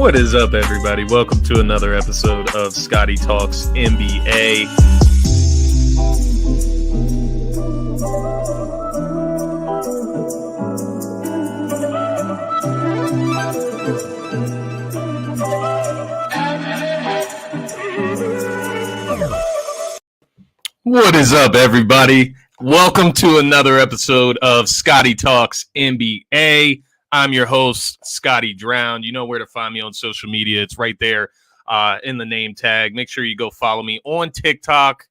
What is up, everybody? Welcome to another episode of Scotty Talks NBA. What is up, everybody? Welcome to another episode of Scotty Talks NBA. I'm your host, Scotty Drown. You know where to find me on social media. It's right there in the name tag. Make sure you go follow me on TikTok,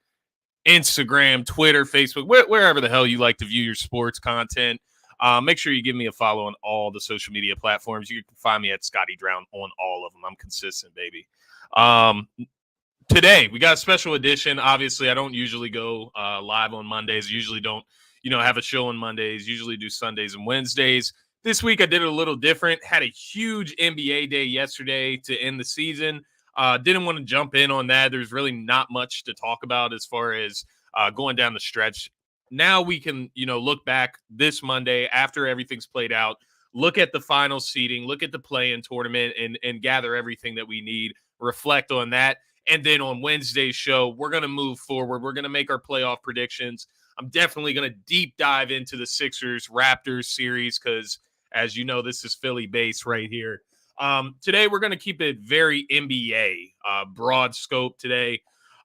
Instagram, Twitter, Facebook, wherever the hell you like to view your sports content. Make sure you give me a follow on all the social media platforms. You can find me at Scotty Drown on all of them. I'm consistent, baby. Today, we got a special edition. Obviously, I don't usually go live on Mondays. I usually don't, have a show on Mondays. Usually do Sundays and Wednesdays. This week, I did it a little different. Had a huge NBA day yesterday to end the season. Didn't want to jump in on that. There's really not much to talk about as far as going down the stretch. Now we can, look back this Monday after everything's played out, look at the final seeding, look at the play-in tournament, and gather everything that we need, reflect on that. And then on Wednesday's show, we're going to move forward. We're going to make our playoff predictions. I'm definitely going to deep dive into the Sixers-Raptors series because, as you know, this is Philly-based right here. Today, we're going to keep it very NBA, broad scope today.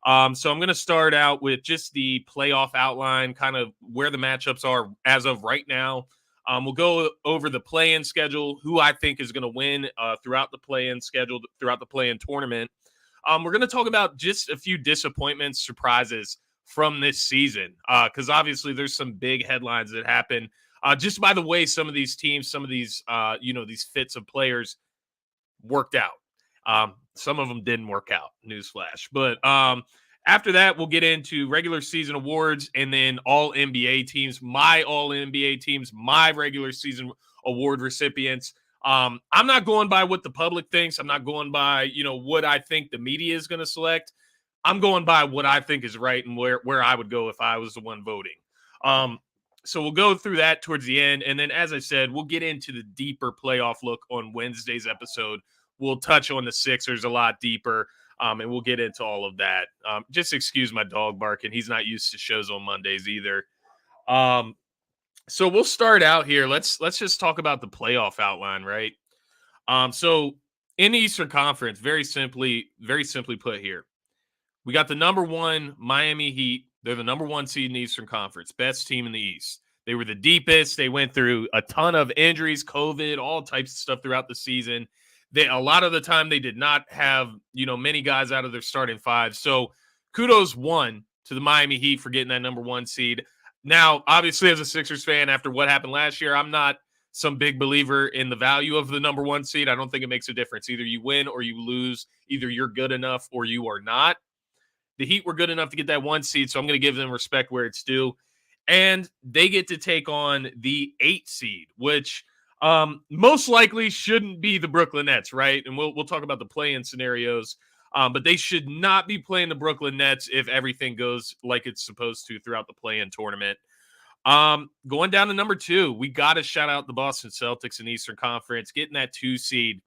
So I'm going to start out with just the playoff outline, kind of where the matchups are as of right now. We'll go over the play-in schedule, who I think is going to win throughout the play-in schedule, throughout the play-in tournament. We're going to talk about just a few disappointments, surprises from this season, because obviously there's some big headlines that happen just by the way some of these teams, some of these, these fits of players worked out. Some of them didn't work out, newsflash. But after that, we'll get into regular season awards and then all NBA teams, my all NBA teams, my regular season award recipients. I'm not going by what the public thinks. I'm not going by, what I think the media is going to select. I'm going by what I think is right and where I would go if I was the one voting. So we'll go through that towards the end. And then, as I said, we'll get into the deeper playoff look on Wednesday's episode. We'll touch on the Sixers a lot deeper, and we'll get into all of that. Just excuse my dog barking. He's not used to shows on Mondays either. So we'll start out here. Let's just talk about the playoff outline, right? So in the Eastern Conference, very simply put here, we got the number one Miami Heat. They're the number one seed in the Eastern Conference, best team in the East. They were the deepest. They went through a ton of injuries, COVID, all types of stuff throughout the season. A lot of the time they did not have, many guys out of their starting five. So kudos one to the Miami Heat for getting that number one seed. Now, obviously, as a Sixers fan, after what happened last year, I'm not some big believer in the value of the number one seed. I don't think it makes a difference. Either you win or you lose. Either you're good enough or you are not. The Heat were good enough to get that one seed, so I'm going to give them respect where it's due. And they get to take on the 8 seed, which most likely shouldn't be the Brooklyn Nets, right? And we'll talk about the play-in scenarios. But they should not be playing the Brooklyn Nets if everything goes like it's supposed to throughout the play-in tournament. Going down to number 2, we got to shout out the Boston Celtics in the Eastern Conference, getting that 2 seed.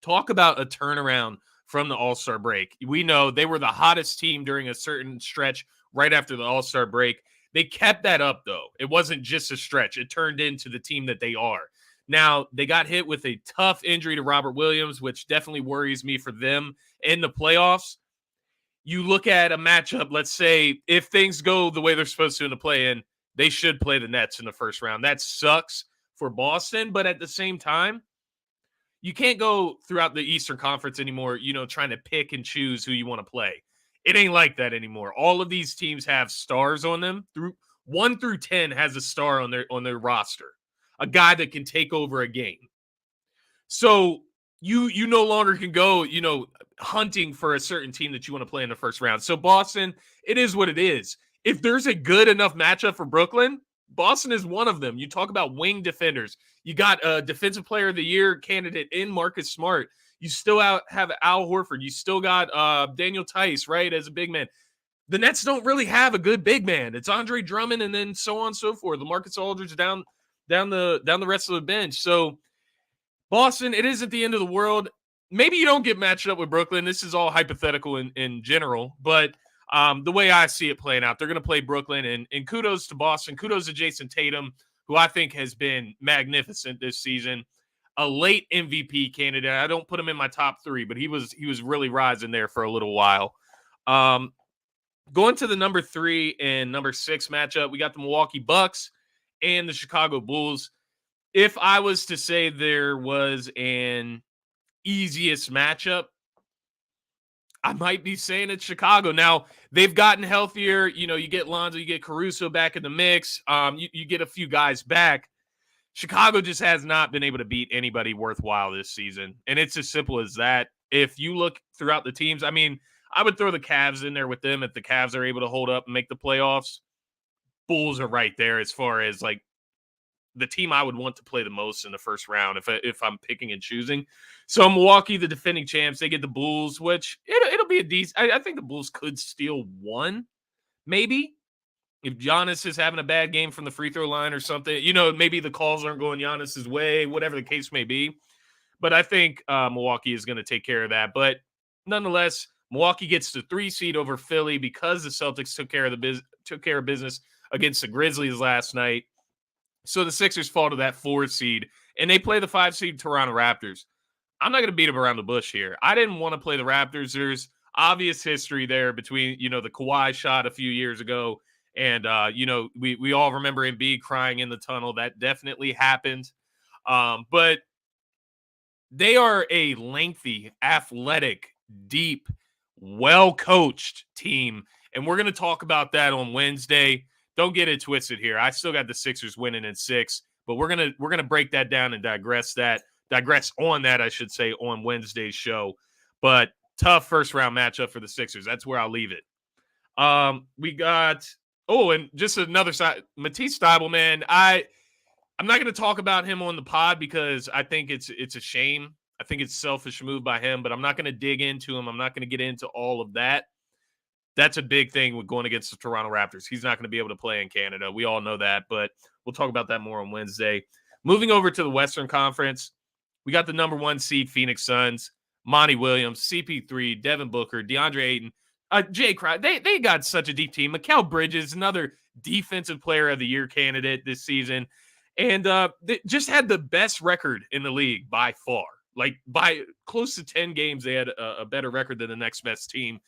Talk about a turnaround from the All-Star break. We know they were the hottest team during a certain stretch right after the All-Star break. They kept that up, though. It wasn't just a stretch. It turned into the team that they are. Now, they got hit with a tough injury to Robert Williams, which definitely worries me for them in the playoffs. You look at a matchup, let's say, if things go the way they're supposed to in the play-in, they should play the Nets in the first round. That sucks for Boston, but at the same time, you can't go throughout the Eastern Conference anymore, trying to pick and choose who you want to play. It ain't like that anymore. All of these teams have stars on them. Through 1 through 10 has a star on their roster, a guy that can take over a game. So you no longer can go, hunting for a certain team that you want to play in the first round. So Boston, it is what it is. If there's a good enough matchup for Brooklyn, Boston is one of them. You talk about wing defenders. You got a defensive player of the year candidate in Marcus Smart. You still have Al Horford. You still got Daniel Tice, right, as a big man. The Nets don't really have a good big man. It's Andre Drummond and then so on and so forth. LaMarcus Aldridge down the rest of the bench. So Boston, it isn't the end of the world. maybe you don't get matched up with Brooklyn. This is all hypothetical in general, but the way I see it playing out, they're going to play Brooklyn, and kudos to Boston. Kudos to Jason Tatum, who I think has been magnificent this season. A late MVP candidate. I don't put him in my top 3, but he was really rising there for a little while. Going to the number 3 and number 6 matchup, we got the Milwaukee Bucks and the Chicago Bulls. If I was to say there was an easiest matchup, I might be saying it's Chicago. Now, they've gotten healthier. You know, you get Lonzo, you get Caruso back in the mix. You get a few guys back. Chicago just has not been able to beat anybody worthwhile this season. And it's as simple as that. If you look throughout the teams, I mean, I would throw the Cavs in there with them if the Cavs are able to hold up and make the playoffs. Bulls are right there as far as like the team I would want to play the most in the first round if I'm picking and choosing. So Milwaukee, the defending champs, they get the Bulls, which it'll be a decent. I think the Bulls could steal one, maybe. If Giannis is having a bad game from the free throw line or something, you know, maybe the calls aren't going Giannis's way, whatever the case may be. But I think Milwaukee is going to take care of that. But nonetheless, Milwaukee gets the 3 seed over Philly because the Celtics took care of business against the Grizzlies last night. So the Sixers fall to that 4 seed, and they play the 5 seed Toronto Raptors. I'm not going to beat them around the bush here. I didn't want to play the Raptors. There's obvious history there between, you know, the Kawhi shot a few years ago. And, you know, we all remember Embiid crying in the tunnel. That definitely happened. But they are a lengthy, athletic, deep, well-coached team. And we're going to talk about that on Wednesday. Don't get it twisted here. I still got the Sixers winning in 6, but we're gonna break that down and digress on that, I should say, on Wednesday's show. But tough first round matchup for the Sixers. That's where I'll leave it. We got and just another side, Matisse Thybulle, man. I'm not going to talk about him on the pod because I think it's a shame. I think it's a selfish move by him, but I'm not going to dig into him. I'm not going to get into all of that. That's a big thing with going against the Toronto Raptors. He's not going to be able to play in Canada. We all know that, but we'll talk about that more on Wednesday. Moving over to the Western Conference, we got the number 1 seed Phoenix Suns, Monty Williams, CP3, Devin Booker, DeAndre Ayton, Jay Crowder. They got such a deep team. Mikal Bridges, another defensive player of the year candidate this season. And they just had the best record in the league by far. Like by close to 10 games, they had a better record than the next best team.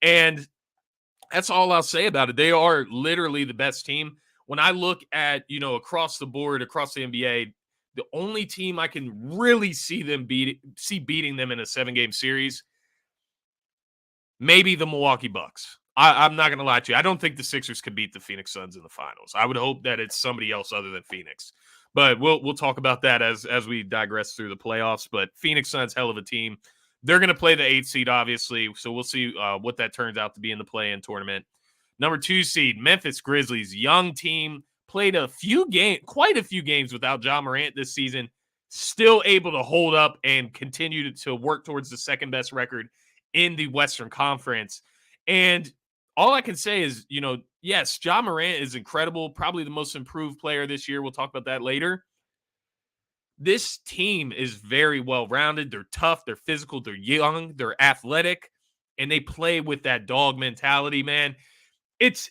And that's all I'll say about it. They are literally the best team. When I look at, you know, across the board, across the NBA, the only team I can really see beating them in a 7-game series, maybe the Milwaukee Bucks. I'm not going to lie to you. I don't think the Sixers could beat the Phoenix Suns in the finals. I would hope that it's somebody else other than Phoenix. But we'll talk about that as we digress through the playoffs. But Phoenix Suns, hell of a team. They're going to play the 8th seed, obviously, so we'll see what that turns out to be in the play-in tournament. Number 2 seed, Memphis Grizzlies, young team, played quite a few games without Ja Morant this season, still able to hold up and continue to work towards the second-best record in the Western Conference. And all I can say is, you know, yes, Ja Morant is incredible, probably the most improved player this year. We'll talk about that later. This team is very well-rounded. They're tough. They're physical. They're young. They're athletic. And they play with that dog mentality, man. It's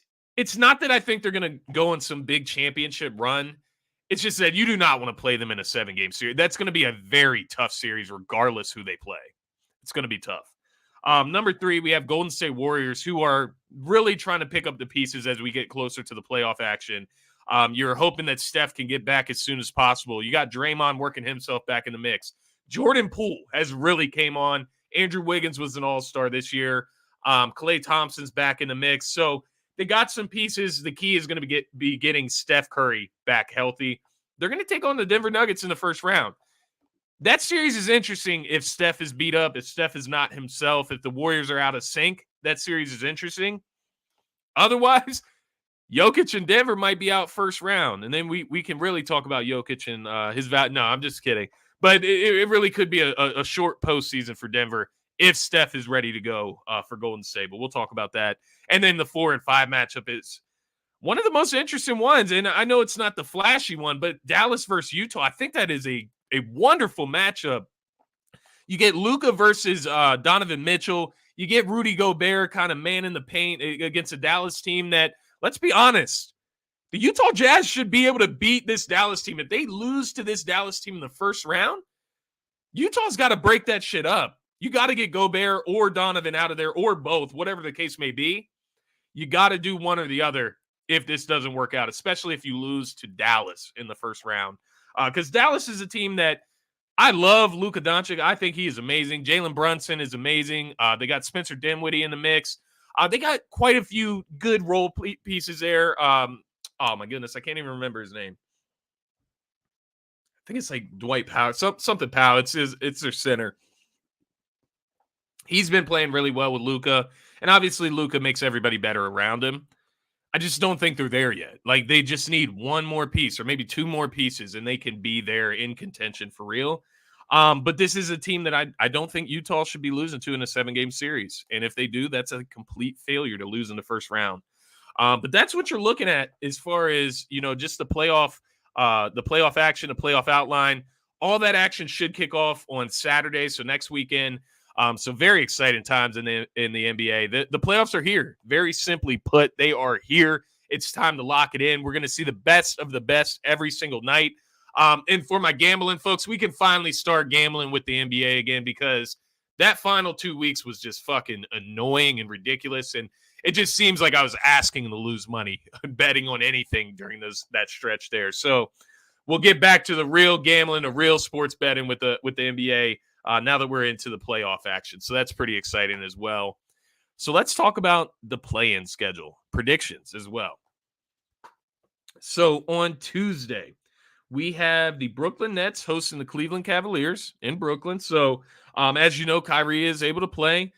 not that I think they're going to go on some big championship run. It's just that you do not want to play them in a 7-game series. That's going to be a very tough series regardless who they play. It's going to be tough. Number 3, we have Golden State Warriors, who are really trying to pick up the pieces as we get closer to the playoff action. You're hoping that Steph can get back as soon as possible. You got Draymond working himself back in the mix. Jordan Poole has really came on. Andrew Wiggins was an all-star this year. Klay Thompson's back in the mix. So they got some pieces. The key is going to be getting Steph Curry back healthy. They're going to take on the Denver Nuggets in the first round. That series is interesting if Steph is beat up, if Steph is not himself, if the Warriors are out of sync. That series is interesting. Otherwise, Jokic and Denver might be out first round, and then we can really talk about Jokic and his value. No, I'm just kidding. But it really could be a short postseason for Denver if Steph is ready to go for Golden State. But we'll talk about that. And then the 4 and 5 matchup is one of the most interesting ones. And I know it's not the flashy one, but Dallas versus Utah, I think that is a wonderful matchup. You get Luka versus Donovan Mitchell. You get Rudy Gobert kind of man in the paint against a Dallas team that, let's be honest, the Utah Jazz should be able to beat this Dallas team. If they lose to this Dallas team in the first round, Utah's got to break that shit up. You got to get Gobert or Donovan out of there, or both, whatever the case may be. You got to do one or the other if this doesn't work out, especially if you lose to Dallas in the first round. Because Dallas is a team that I love. Luka Doncic. I think he is amazing. Jalen Brunson is amazing. They got Spencer Dinwiddie in the mix. They got quite a few good role pieces there. Oh, my goodness. I can't even remember his name. I think it's like Dwight Powell. Something Powell. It's their center. He's been playing really well with Luka. And obviously, Luka makes everybody better around him. I just don't think they're there yet. Like, they just need one more piece or maybe two more pieces, and they can be there in contention for real. But this is a team that I don't think Utah should be losing to in a 7-game series. And if they do, that's a complete failure to lose in the first round. But that's what you're looking at as far as, just the playoff action, the playoff outline. All that action should kick off on Saturday, so next weekend. So very exciting times in the NBA. The playoffs are here. Very simply put, they are here. It's time to lock it in. We're going to see the best of the best every single night. And for my gambling folks, we can finally start gambling with the NBA again, because that final 2 weeks was just fucking annoying and ridiculous. And it just seems like I was asking to lose money betting on anything during that stretch there. So we'll get back to the real gambling, the real sports betting with the NBA. Now that we're into the playoff action. So that's pretty exciting as well. So let's talk about the play-in schedule predictions as well. So on Tuesday, we have the Brooklyn Nets hosting the Cleveland Cavaliers in Brooklyn. So as you know, Kyrie is able to play.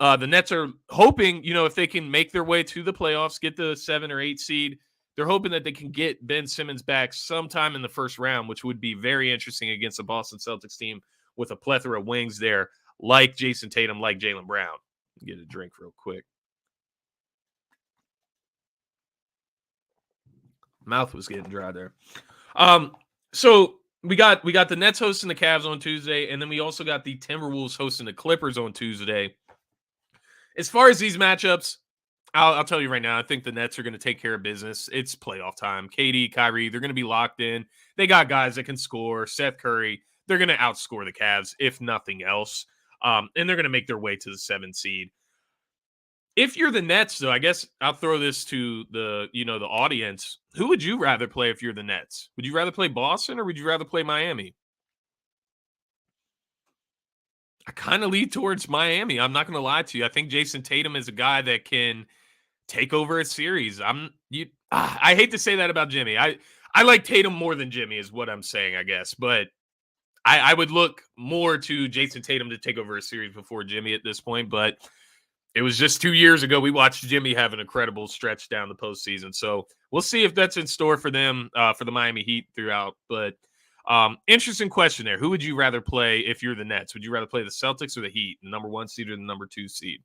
The Nets are hoping, if they can make their way to the playoffs, get the 7 or 8 seed, they're hoping that they can get Ben Simmons back sometime in the first round, which would be very interesting against the Boston Celtics team with a plethora of wings there, like Jason Tatum, like Jaylen Brown. Get a drink real quick. Mouth was getting dry there. So we got the Nets hosting the Cavs on Tuesday, and then we also got the Timberwolves hosting the Clippers on Tuesday. As far as these matchups, I'll tell you right now, I think the Nets are going to take care of business. It's playoff time. KD, Kyrie, they're going to be locked in. They got guys that can score. Seth Curry. They're going to outscore the Cavs, if nothing else. And they're going to make their way to the 7 seed. If you're the Nets, though, I guess I'll throw this to the audience. Who would you rather play if you're the Nets? Would you rather play Boston or would you rather play Miami? I kind of lean towards Miami. I'm not going to lie to you. I think Jason Tatum is a guy that can take over a series. I hate to say that about Jimmy. I like Tatum more than Jimmy is what I'm saying, I guess. But I would look more to Jason Tatum to take over a series before Jimmy at this point, but it was just 2 years ago we watched Jimmy have an incredible stretch down the postseason. So we'll see if that's in store for them, for the Miami Heat throughout. But interesting question there. Who would you rather play if you're the Nets? Would you rather play the Celtics or the Heat, the number 1 seed or the number 2 seed?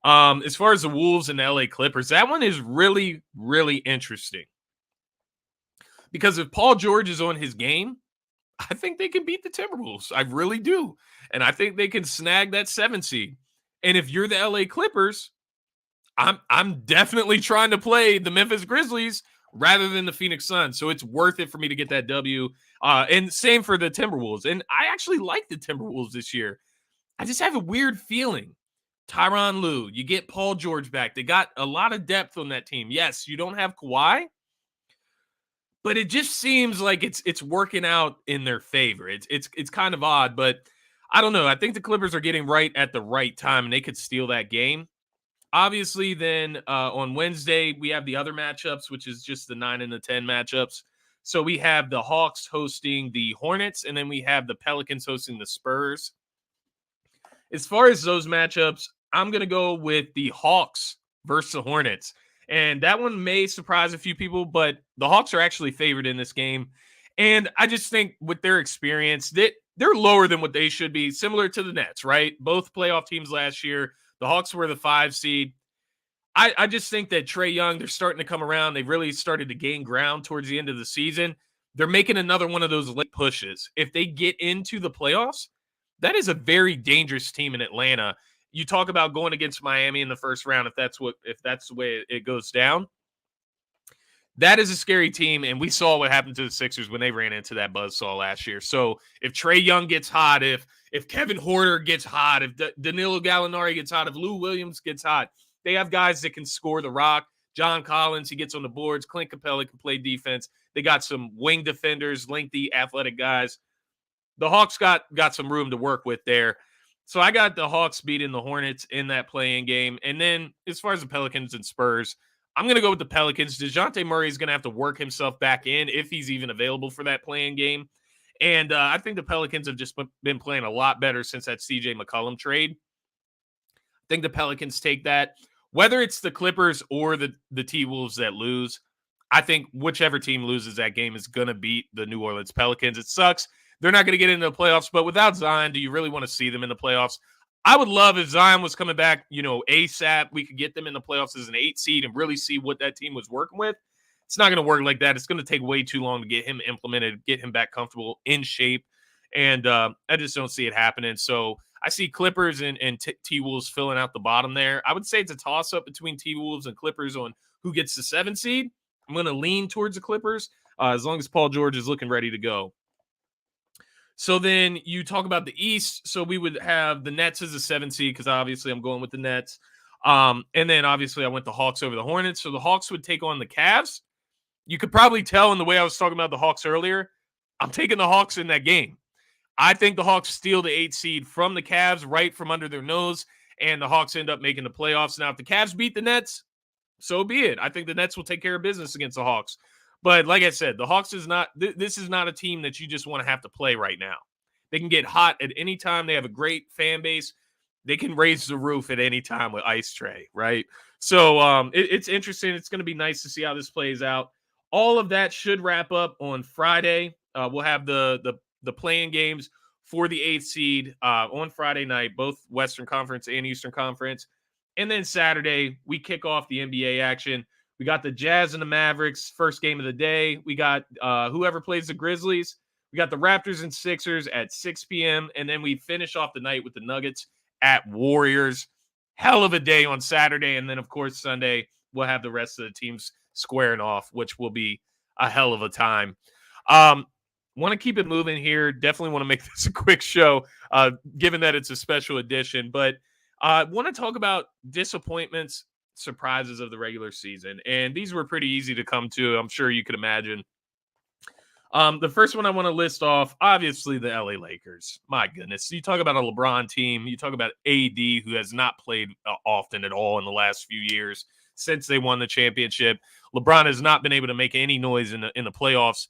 As far as the Wolves and the LA Clippers, that one is really, really interesting. Because if Paul George is on his game, I think they can beat the Timberwolves. I really do. And I think they can snag that 7 seed. And if you're the LA Clippers, I'm definitely trying to play the Memphis Grizzlies rather than the Phoenix Suns. So it's worth it for me to get that W. And same for the Timberwolves. And I actually like the Timberwolves this year. I just have a weird feeling. Tyronn Lue, you get Paul George back. They got a lot of depth on that team. Yes, you don't have Kawhi, but it just seems like it's working out in their favor. It's kind of odd, but I don't know. I think the Clippers are getting right at the right time, and they could steal that game. Obviously, then on Wednesday, we have the other matchups, which is just the 9 and the 10 matchups. So we have the Hawks hosting the Hornets, and then we have the Pelicans hosting the Spurs. As far as those matchups, I'm going to go with the Hawks versus the Hornets. And that one may surprise a few people, but the Hawks are actually favored in this game. And I just think with their experience, they're lower than what they should be, similar to the Nets, right? Both playoff teams last year. The Hawks were the 5 seed. I just think that Trae Young, they're starting to come around. They really started to gain ground towards the end of the season. They're making another one of those late pushes. If they get into the playoffs, That is a very dangerous team in Atlanta. You talk about going against Miami in the first round if that's the way it goes down. That is a scary team, and we saw what happened to the Sixers when they ran into that buzzsaw last year. So if Trae Young gets hot, if Kevin Porter gets hot, if Danilo Gallinari gets hot, if Lou Williams gets hot, they have guys that can score the rock. John Collins, he gets on the boards. Clint Capella can play defense. They got some wing defenders, lengthy, athletic guys. The Hawks got some room to work with there. So I got the Hawks beating the Hornets in that play-in game. And then as far as the Pelicans and Spurs, I'm going to go with the Pelicans. DeJounte Murray is going to have to work himself back in if he's even available for that play-in game. And I think the Pelicans have just been playing a lot better since that CJ McCollum trade. I think the Pelicans take that. Whether it's the Clippers or the T-Wolves that lose, I think whichever team loses that game is going to beat the New Orleans Pelicans. It sucks. They're not going to get into the playoffs, but without Zion, do you really want to see them in the playoffs? I would love if Zion was coming back, ASAP. We could get them in the playoffs as an 8 seed and really see what that team was working with. It's not going to work like that. It's going to take way too long to get him implemented, get him back comfortable, in shape. And I just don't see it happening. So I see Clippers and T-Wolves filling out the bottom there. I would say it's a toss-up between T-Wolves and Clippers on who gets the 7 seed. I'm going to lean towards the Clippers as long as Paul George is looking ready to go. So then you talk about the East. So we would have the Nets as a 7 seed because obviously I'm going with the Nets. And then obviously I went the Hawks over the Hornets. So the Hawks would take on the Cavs. You could probably tell in the way I was talking about the Hawks earlier, I'm taking the Hawks in that game. I think the Hawks steal the 8 seed from the Cavs right from under their nose, and the Hawks end up making the playoffs. Now, if the Cavs beat the Nets, so be it. I think the Nets will take care of business against the Hawks. But like I said, the Hawks is not this is not a team that you just want to have to play right now. They can get hot at any time. They have a great fan base. They can raise the roof at any time with Ice Tray, right? So it's interesting. It's going to be nice to see how this plays out. All of that should wrap up on Friday. We'll have the play-in games for the 8th seed on Friday night, both Western Conference and Eastern Conference. And then Saturday, we kick off the NBA action. We got the Jazz and the Mavericks, first game of the day. We got whoever plays the Grizzlies. We got the Raptors and Sixers at 6 p.m. And then we finish off the night with the Nuggets at Warriors. Hell of a day on Saturday. And then, of course, Sunday, we'll have the rest of the teams squaring off, which will be a hell of a time. Want to keep it moving here. Definitely want to make this a quick show, given that it's a special edition. But I want to talk about disappointments, surprises of the regular season. And these were pretty easy to come to. I'm sure you could imagine. The first one I want to list off, obviously, the LA Lakers. My goodness. You talk about a LeBron team. You talk about AD, who has not played often at all in the last few years since they won the championship. LeBron has not been able to make any noise in the playoffs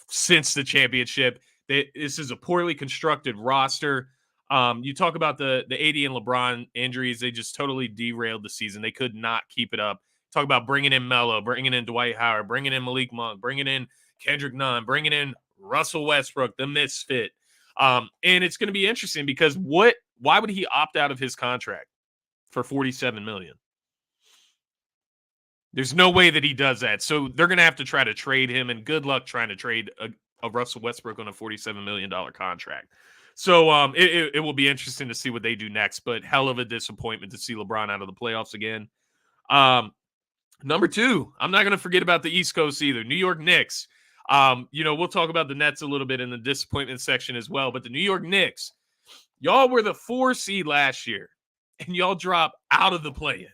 since the championship. This is a poorly constructed roster. You talk about the AD and LeBron injuries. They just totally derailed the season. They could not keep it up. Talk about bringing in Melo, bringing in Dwight Howard, bringing in Malik Monk, bringing in Kendrick Nunn, bringing in Russell Westbrook, the misfit. And it's going to be interesting because why would he opt out of his contract for $47 million? There's no way that he does that. So they're going to have to try to trade him, and good luck trying to trade a Russell Westbrook on a $47 million contract. So it will be interesting to see what they do next, but hell of a disappointment to see LeBron out of the playoffs again. Number 2, I'm not going to forget about the East Coast either. New York Knicks. We'll talk about the Nets a little bit in the disappointment section as well, but the New York Knicks, y'all were the 4 seed last year, and y'all drop out of the play-in.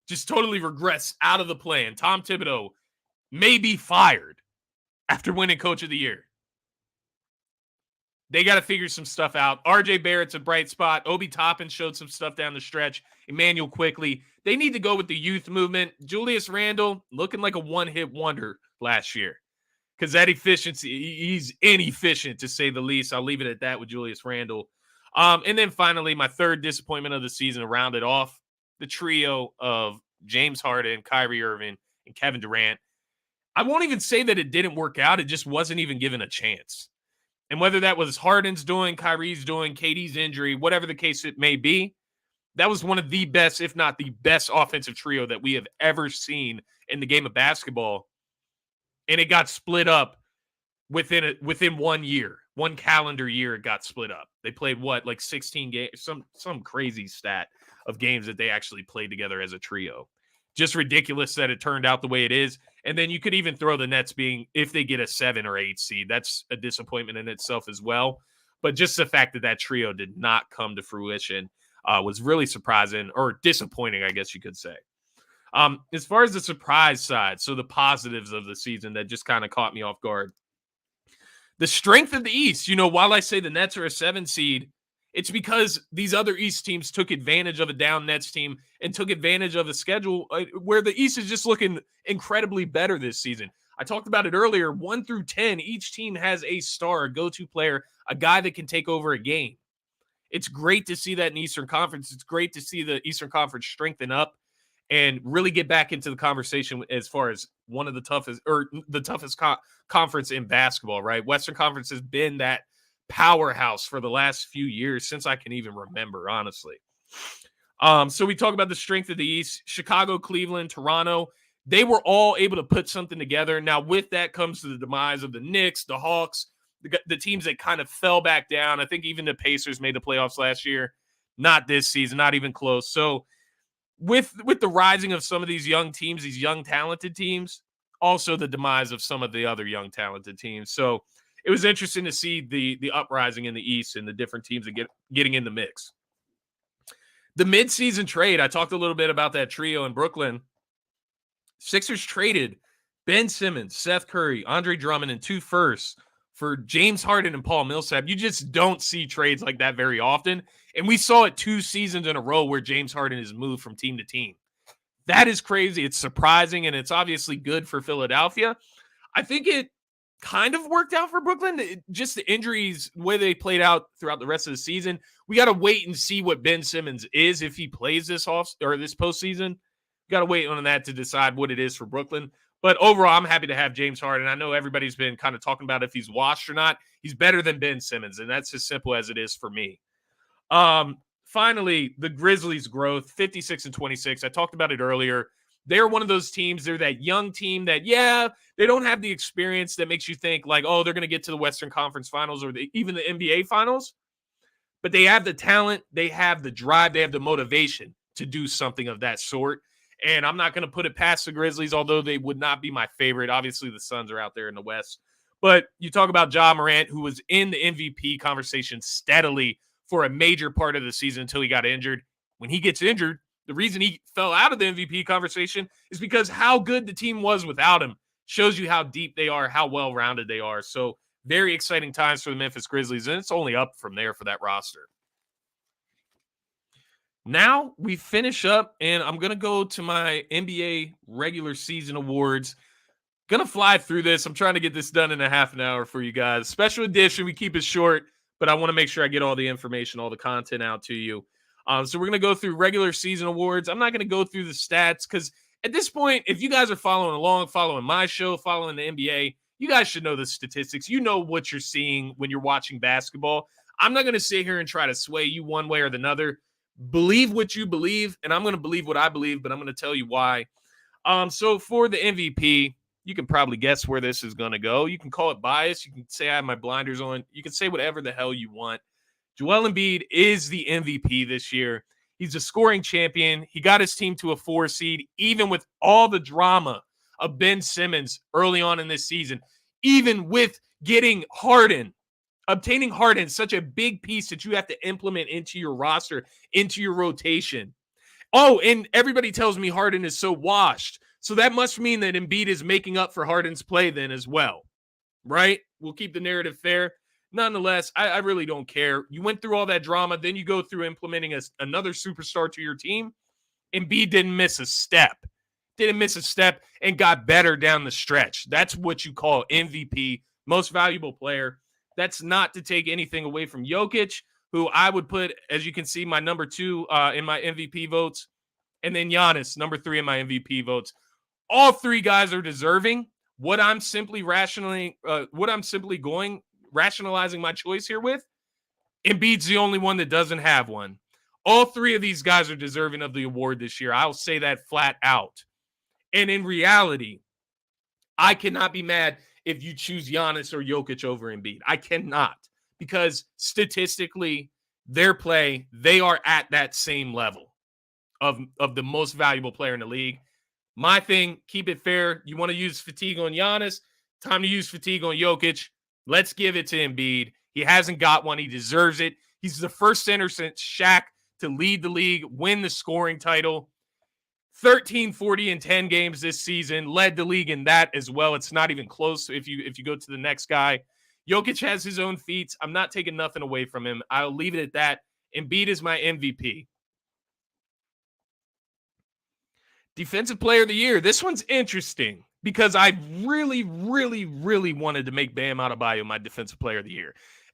Just totally regress out of the play-in. Tom Thibodeau may be fired after winning Coach of the Year. They got to figure some stuff out. RJ Barrett's a bright spot. Obi Toppin showed some stuff down the stretch. Emmanuel Quickly. They need to go with the youth movement. Julius Randle looking like a one-hit wonder last year. Because that efficiency, he's inefficient to say the least. I'll leave it at that with Julius Randle. And then finally, my third disappointment of the season to round it off, the trio of James Harden, Kyrie Irving, and Kevin Durant. I won't even say that it didn't work out. It just wasn't even given a chance. And whether that was Harden's doing, Kyrie's doing, KD's injury, whatever the case it may be, that was one of the best, if not the best offensive trio that we have ever seen in the game of basketball. And it got split up within 1 year. one calendar year it got split up. They played like 16 games, some crazy stat of games that they actually played together as a trio. Just ridiculous that it turned out the way it is. And then you could even throw the Nets being, if they get a 7 or 8 seed, that's a disappointment in itself as well. But just the fact that trio did not come to fruition was really surprising, or disappointing, I guess you could say. As far as the surprise side, so the positives of the season that just kind of caught me off guard. The strength of the East, while I say the Nets are a 7 seed, it's because these other East teams took advantage of a down Nets team and took advantage of a schedule where the East is just looking incredibly better this season. I talked about it earlier. 1 through 10, each team has a star, a go-to player, a guy that can take over a game. It's great to see that in Eastern Conference. It's great to see the Eastern Conference strengthen up and really get back into the conversation as far as one of the toughest, or the toughest conference in basketball, right? Western Conference has been that powerhouse for the last few years, since I can even remember, honestly. So we talk about the strength of the East. Chicago, Cleveland, Toronto, they were all able to put something together. Now, with that comes the demise of the Knicks, the Hawks, the teams that kind of fell back down. I think even the Pacers made the playoffs last year. Not this season, not even close. So with the rising of some of these young teams, these young talented teams, also the demise of some of the other young talented teams. So it was interesting to see the uprising in the East and the different teams that getting in the mix. The midseason trade, I talked a little bit about that trio in Brooklyn. Sixers traded Ben Simmons, Seth Curry, Andre Drummond, and 2 firsts for James Harden and Paul Millsap. You just don't see trades like that very often. And we saw it 2 seasons in a row where James Harden has moved from team to team. That is crazy. It's surprising, and it's obviously good for Philadelphia. I think it kind of worked out for Brooklyn. Just the injuries, the way they played out throughout the rest of the season. We got to wait and see what Ben Simmons is if he plays this postseason. We got to wait on that to decide what it is for Brooklyn. But overall, I'm happy to have James Harden. I know everybody's been kind of talking about if he's washed or not. He's better than Ben Simmons, and that's as simple as it is for me. Finally, the Grizzlies' growth, 56-26. I talked about it earlier. They're one of those teams. They're that young team that, they don't have the experience that makes you think like, oh, they're going to get to the Western Conference Finals or even the NBA Finals. But they have the talent, they have the drive, they have the motivation to do something of that sort. And I'm not going to put it past the Grizzlies, although they would not be my favorite. Obviously, the Suns are out there in the West. But you talk about Ja Morant, who was in the MVP conversation steadily for a major part of the season until he got injured. When he gets injured, the reason he fell out of the MVP conversation is because how good the team was without him. Shows you how deep they are, how well-rounded they are. So very exciting times for the Memphis Grizzlies, and it's only up from there for that roster. Now we finish up, and I'm going to go to my NBA regular season awards. Going to fly through this. I'm trying to get this done in a half an hour for you guys. Special edition, we keep it short, but I want to make sure I get all the information, all the content out to you. So we're going to go through regular season awards. I'm not going to go through the stats because at this point, if you guys are following along, following my show, following the NBA, you guys should know the statistics. You know what you're seeing when you're watching basketball. I'm not going to sit here and try to sway you one way or the other. Believe what you believe, and I'm going to believe what I believe, but I'm going to tell you why. So for the MVP, you can probably guess where this is going to go. You can call it bias. You can say I have my blinders on. You can say whatever the hell you want. Joel Embiid is the MVP this year. He's a scoring champion. He got his team to a 4 seed, even with all the drama of Ben Simmons early on in this season, even with getting Harden. Obtaining Harden, such a big piece that you have to implement into your roster, into your rotation. Oh, and everybody tells me Harden is so washed. So that must mean that Embiid is making up for Harden's play then as well, right? We'll keep the narrative fair. Nonetheless, I really don't care. You went through all that drama. Then you go through implementing another superstar to your team. Embiid didn't miss a step. And got better down the stretch. That's what you call MVP, most valuable player. That's not to take anything away from Jokic, who I would put, as you can see, my number 2 in my MVP votes. And then Giannis, number 3 in my MVP votes. All 3 guys are deserving. Rationalizing my choice here with, Embiid's the only one that doesn't have one. All 3 of these guys are deserving of the award this year. I'll say that flat out. And in reality, I cannot be mad if you choose Giannis or Jokic over Embiid. I cannot, because statistically, their play, they are at that same level of the most valuable player in the league. My thing, keep it fair. You want to use fatigue on Giannis, time to use fatigue on Jokic. Let's give it to Embiid. He hasn't got one. He deserves it. He's the first center since Shaq to lead the league, win the scoring title. 13, 40, and 10 games this season, led the league in that as well. It's not even close if you go to the next guy. Jokic has his own feats. I'm not taking nothing away from him. I'll leave it at that. Embiid is my MVP. Defensive Player of the Year. This one's interesting because I really, really, really wanted to make Bam Adebayo my Defensive Player of the Year.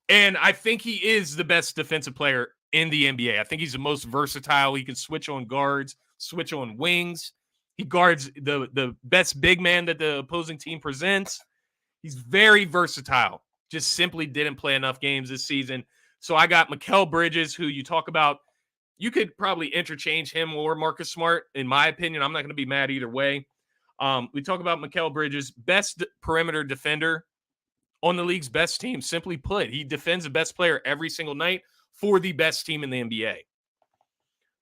And I think he is the best defensive player in the NBA. I think he's the most versatile. He can switch on guards, switch on wings. He guards the best big man that the opposing team presents. He's very versatile. Just simply didn't play enough games this season. So I got Mikal Bridges, who you talk about. You could probably interchange him or Marcus Smart, in my opinion. I'm not going to be mad either way. We talk about Mikal Bridges, best perimeter defender on the league's best team. Simply put, he defends the best player every single night for the best team in the NBA.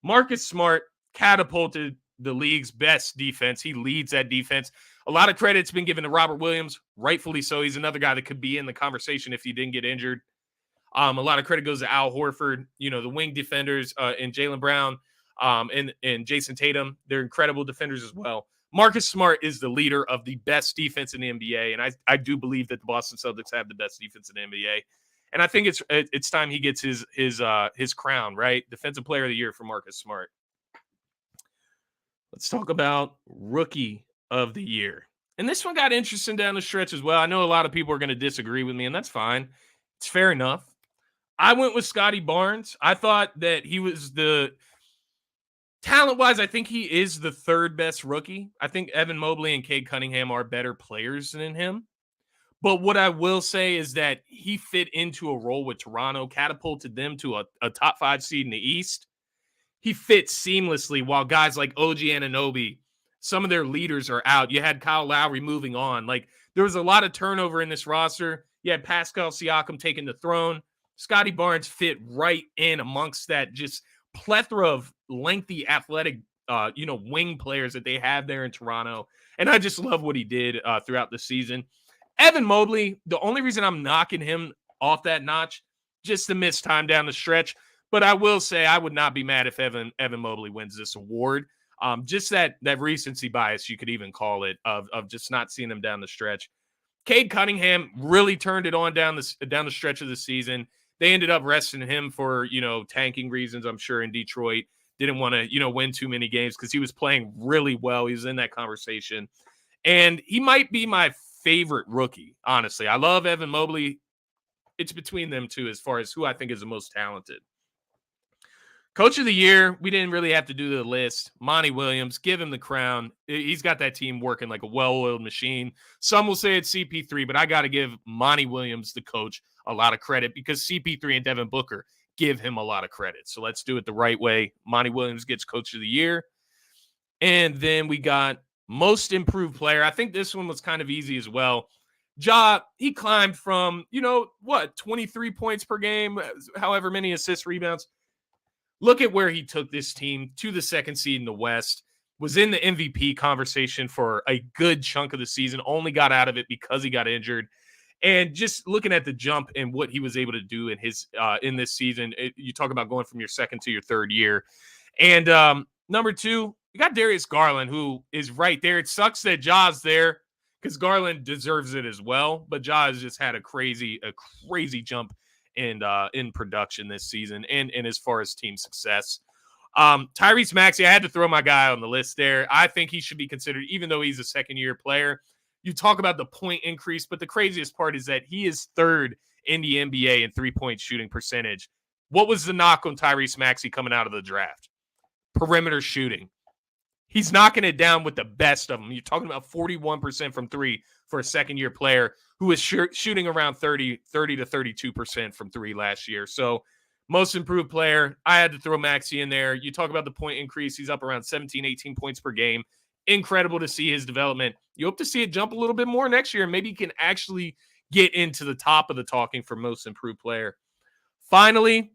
Marcus Smart catapulted the league's best defense. He leads that defense. A lot of credit's been given to Robert Williams, rightfully so. He's another guy that could be in the conversation if he didn't get injured. A lot of credit goes to Al Horford, the wing defenders, and Jaylen Brown, and Jason Tatum. They're incredible defenders as well. Marcus Smart is the leader of the best defense in the NBA, and I do believe that the Boston Celtics have the best defense in the NBA. And I think it's time he gets his crown, right? Defensive Player of the Year for Marcus Smart. Let's talk about Rookie of the Year. And this one got interesting down the stretch as well. I know a lot of people are going to disagree with me, and that's fine. It's fair enough. I went with Scotty Barnes. I thought that he was talent-wise, I think he is the third best rookie. I think Evan Mobley and Cade Cunningham are better players than him. But what I will say is that he fit into a role with Toronto, catapulted them to a top 5 seed in the East. He fits seamlessly while guys like OG Anunoby, some of their leaders are out. You had Kyle Lowry moving on. Like, there was a lot of turnover in this roster. You had Pascal Siakam taking the throne. Scotty Barnes fit right in amongst that just plethora of lengthy athletic, wing players that they have there in Toronto. And I just love what he did throughout the season. Evan Mobley, the only reason I'm knocking him off that notch, just the missed time down the stretch. But I will say I would not be mad if Evan Mobley wins this award. Just that recency bias, you could even call it, of just not seeing him down the stretch. Cade Cunningham really turned it on down the stretch of the season. They ended up resting him for, tanking reasons, I'm sure, in Detroit. Didn't want to, win too many games because he was playing really well. He was in that conversation. And he might be my favorite rookie, honestly. I love Evan Mobley. It's between them two as far as who I think is the most talented. Coach of the Year, we didn't really have to do the list. Monty Williams, give him the crown. He's got that team working like a well-oiled machine. Some will say it's CP3, but I got to give Monty Williams, the coach, a lot of credit because CP3 and Devin Booker give him a lot of credit. So let's do it the right way. Monty Williams gets Coach of the Year. And then we got Most Improved Player. I think this one was kind of easy as well. Ja, he climbed from, 23 points per game, however many assists, rebounds. Look at where he took this team to the second seed in the West, was in the MVP conversation for a good chunk of the season, only got out of it because he got injured. And just looking at the jump and what he was able to do in this season, you talk about going from your second to your third year. And number 2, you got Darius Garland, who is right there. It sucks that Ja's there because Garland deserves it as well. But Ja has just had a crazy jump in production this season and as far as team success. Tyrese Maxey, I had to throw my guy on the list there. I think he should be considered, even though he's a second-year player. You talk about the point increase, but the craziest part is that he is third in the NBA in three-point shooting percentage. What was the knock on Tyrese Maxey coming out of the draft? Perimeter shooting. He's knocking it down with the best of them. You're talking about 41% from three for a second-year player who was shooting around 30 to 32% from three last year. So most improved player, I had to throw Maxey in there. You talk about the point increase. He's up around 17, 18 points per game. incredible to see his development. You hope to see it jump a little bit more next year, and maybe he can actually get into the top of the talking for most improved player. Finally,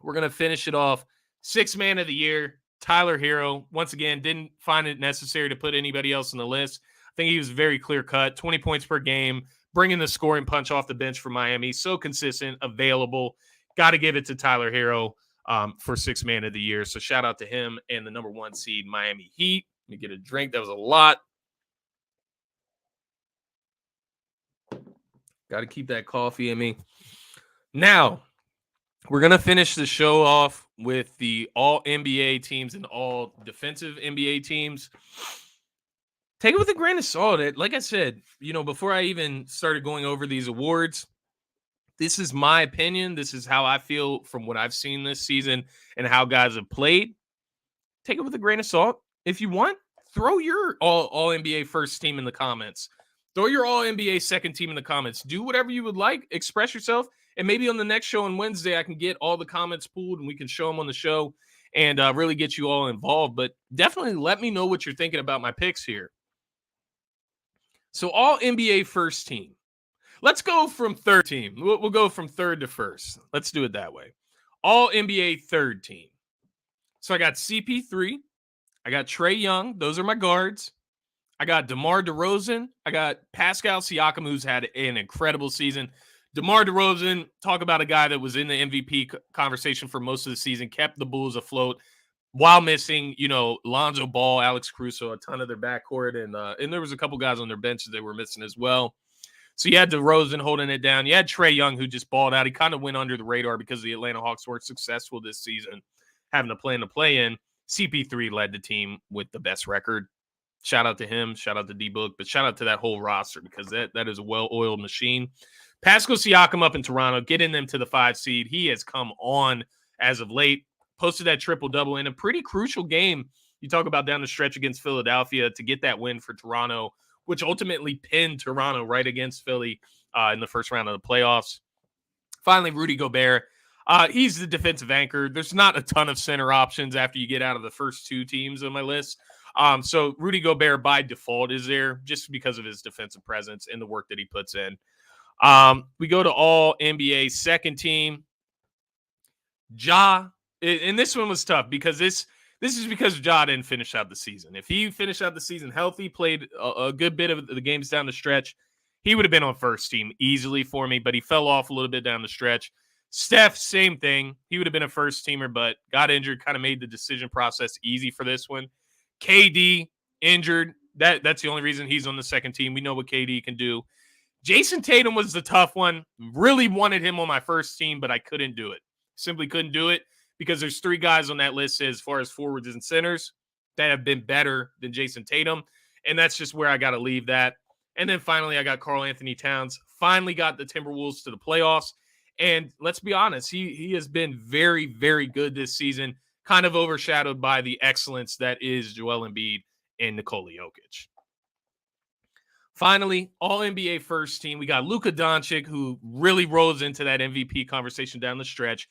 we're going to finish it off. Sixth man of the year, Tyler Hero. Once again, didn't find it necessary to put anybody else on the list. I think he was very clear-cut, 20 points per game, bringing the scoring punch off the bench for Miami. So consistent, available. Got to give it to Tyler Hero for sixth man of the year. So shout out to him and the number 1 seed Miami Heat. Let me get a drink. That was a lot. Got to keep that coffee in me. Now, we're going to finish the show off with the all NBA teams and all defensive NBA teams. Take it with a grain of salt. Like I said, before I even started going over these awards, this is my opinion. This is how I feel from what I've seen this season and how guys have played. Take it with a grain of salt. If you want, throw your all NBA first team in the comments. Throw your all NBA second team in the comments. Do whatever you would like. Express yourself. And maybe on the next show on Wednesday, I can get all the comments pooled and we can show them on the show and really get you all involved. But definitely let me know what you're thinking about my picks here. So all NBA first team. Let's go from third team. We'll go from third to first. Let's do it that way. All NBA third team. So I got CP3. I got Trae Young. Those are my guards. I got DeMar DeRozan. I got Pascal Siakam, who's had an incredible season. DeMar DeRozan, talk about a guy that was in the MVP conversation for most of the season, kept the Bulls afloat while missing, Lonzo Ball, Alex Caruso, a ton of their backcourt, and there was a couple guys on their bench that they were missing as well. So you had DeRozan holding it down. You had Trae Young, who just balled out. He kind of went under the radar because the Atlanta Hawks were successful this season, having to play in the play-in. CP3 led the team with the best record. Shout out to him. Shout out to D-Book. But shout out to that whole roster because that is a well-oiled machine. Pascal Siakam up in Toronto, getting them to the 5 seed. He has come on as of late. Posted that triple-double in a pretty crucial game. You talk about down the stretch against Philadelphia to get that win for Toronto, which ultimately pinned Toronto right against Philly in the first round of the playoffs. Finally, Rudy Gobert. He's the defensive anchor. There's not a ton of center options after you get out of the first 2 teams on my list. So Rudy Gobert by default is there just because of his defensive presence and the work that he puts in. We go to all NBA second team. Ja, and this one was tough because this is because Ja didn't finish out the season. If he finished out the season healthy, played a good bit of the games down the stretch, he would have been on first team easily for me, but he fell off a little bit down the stretch. Steph, same thing. He would have been a first teamer, but got injured, kind of made the decision process easy for this one. KD, injured. That's the only reason he's on the second team. We know what KD can do. Jason Tatum was the tough one. Really wanted him on my first team, but I couldn't do it. Simply couldn't do it because there's 3 guys on that list as far as forwards and centers that have been better than Jason Tatum, and that's just where I got to leave that. And then finally, I got Karl Anthony Towns. Finally got the Timberwolves to the playoffs, and let's be honest, he has been very, very good this season, kind of overshadowed by the excellence that is Joel Embiid and Nikola Jokic. Finally, all NBA first team. We got Luka Doncic, who really rose into that MVP conversation down the stretch.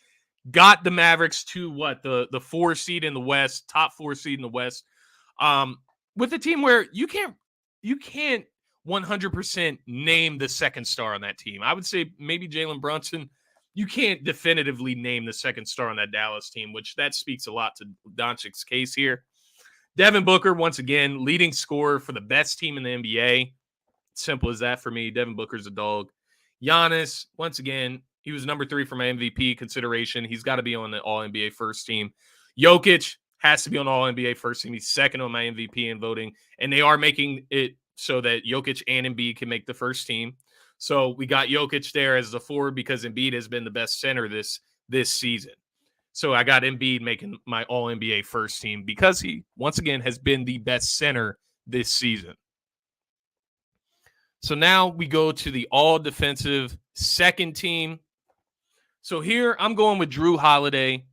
Got the Mavericks to the 4 seed in the West, top 4 seed in the West, with a team where you can't 100% name the second star on that team. I would say maybe Jalen Brunson. You can't definitively name the second star on that Dallas team, which that speaks a lot to Doncic's case here. Devin Booker, once again, leading scorer for the best team in the NBA. Simple as that for me. Devin Booker's a dog. Giannis, once again, he was number 3 for my MVP consideration. He's got to be on the All-NBA first team. Jokic has to be on the All-NBA first team. He's second on my MVP in voting. And they are making it so that Jokic and Embiid can make the first team. So we got Jokic there as the forward because Embiid has been the best center this season. So I got Embiid making my All-NBA first team because he, once again, has been the best center this season. So now we go to the all-defensive second team. So here I'm going with Drew Holiday.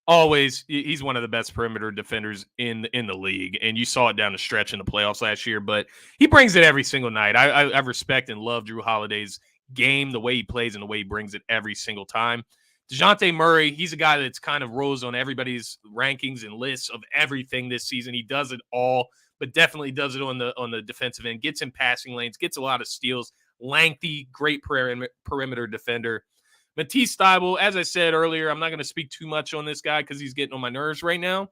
Always, he's one of the best perimeter defenders in the league, and you saw it down the stretch in the playoffs last year, but he brings it every single night. I respect and love Drew Holiday's game, the way he plays and the way he brings it every single time. DeJounte Murray, he's a guy that's kind of rose on everybody's rankings and lists of everything this season. He does it all, but definitely does it on the defensive end, gets in passing lanes, gets a lot of steals, lengthy, great perimeter defender. Matisse Thybulle, as I said earlier, I'm not going to speak too much on this guy because he's getting on my nerves right now,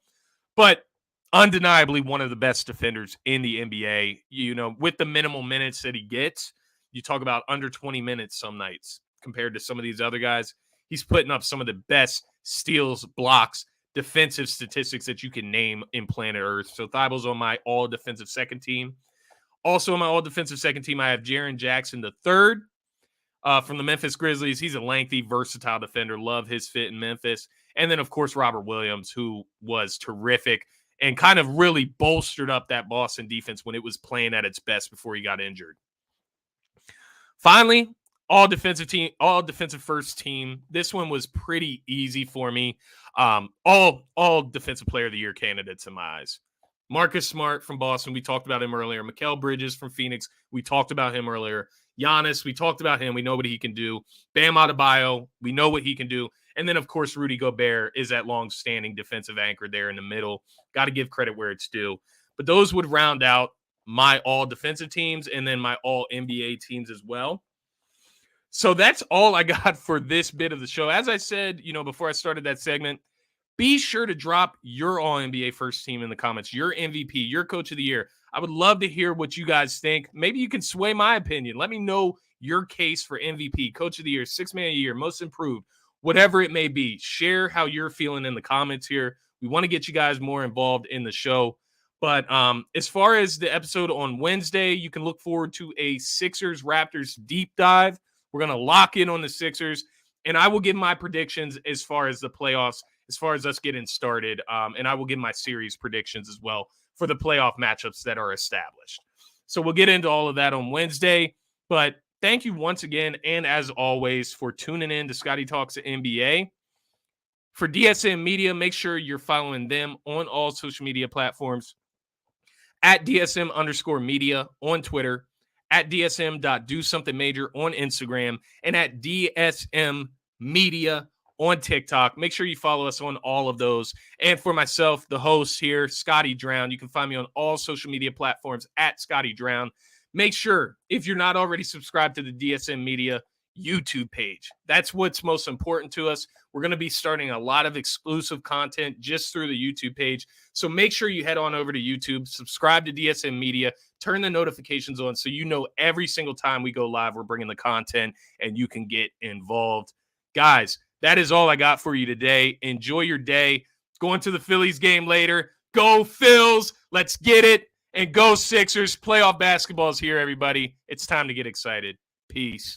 but undeniably one of the best defenders in the NBA. You know, with the minimal minutes that he gets, you talk about under 20 minutes some nights compared to some of these other guys. He's putting up some of the best steals, blocks, defensive statistics that you can name in planet Earth. So Thybulle's on my all-defensive second team. Also on my all-defensive second team, I have Jaren Jackson III from the Memphis Grizzlies. He's a lengthy, versatile defender. Love his fit in Memphis. And then, of course, Robert Williams, who was terrific and kind of really bolstered up that Boston defense when it was playing at its best before he got injured. Finally, all defensive first team. This one was pretty easy for me. All defensive player of the year candidates in my eyes. Marcus Smart from Boston, we talked about him earlier. Mikal Bridges from Phoenix, we talked about him earlier. Giannis, we talked about him. We know what he can do. Bam Adebayo, we know what he can do. And then, of course, Rudy Gobert is that long-standing defensive anchor there in the middle. Got to give credit where it's due. But those would round out my all-defensive teams and then my all-NBA teams as well. So that's all I got for this bit of the show. As I said, before I started that segment, be sure to drop your all-NBA first team in the comments, your MVP, your coach of the year. I would love to hear what you guys think. Maybe you can sway my opinion. Let me know your case for MVP, coach of the year, sixth man of the year, most improved, whatever it may be. Share how you're feeling in the comments here. We want to get you guys more involved in the show. But as far as the episode on Wednesday, you can look forward to a Sixers-Raptors deep dive. We're going to lock in on the Sixers, and I will give my predictions as far as the playoffs, as far as us getting started, and I will give my series predictions as well for the playoff matchups that are established. So we'll get into all of that on Wednesday, but thank you once again, and as always, for tuning in to Scotty Talks NBA. For DSM Media, make sure you're following them on all social media platforms, at DSM_media on Twitter, at DSM.DoSomethingMajor on Instagram, and at DSM Media on TikTok. Make sure you follow us on all of those. And for myself, the host here, Scotty Drown, you can find me on all social media platforms at Scotty Drown. Make sure, if you're not already subscribed to the DSM Media YouTube page, that's what's most important to us. We're going to be starting a lot of exclusive content just through the YouTube page. So make sure you head on over to YouTube, subscribe to DSM Media, turn the notifications on so you know every single time we go live, we're bringing the content and you can get involved. Guys, that is all I got for you today. Enjoy your day. Going to the Phillies game later. Go Phils. Let's get it. And go Sixers. Playoff basketball is here, everybody. It's time to get excited. Peace.